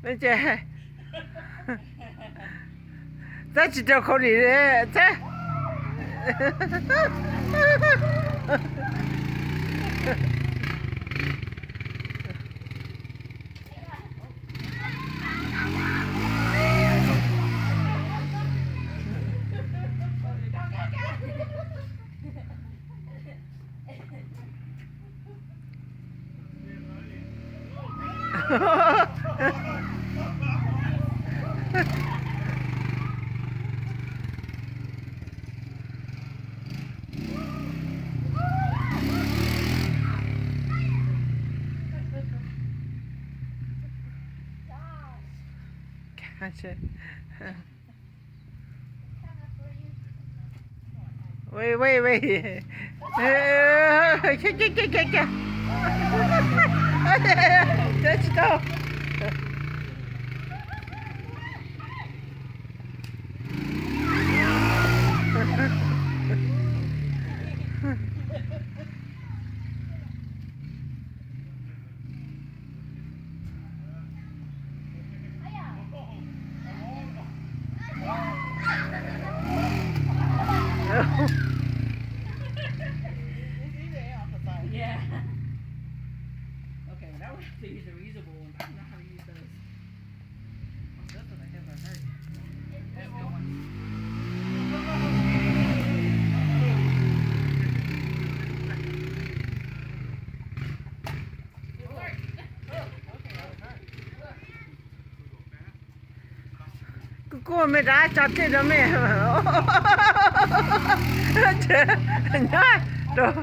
没见，再去找口里人，再。看去，喂喂喂，看，再去找。Yeah. Okay, that was the reusable one. I don't know how to use those. Those are the ever hurt. That's good one. Cô mới ra chặt cái đó mẹ. Nhá, rồi.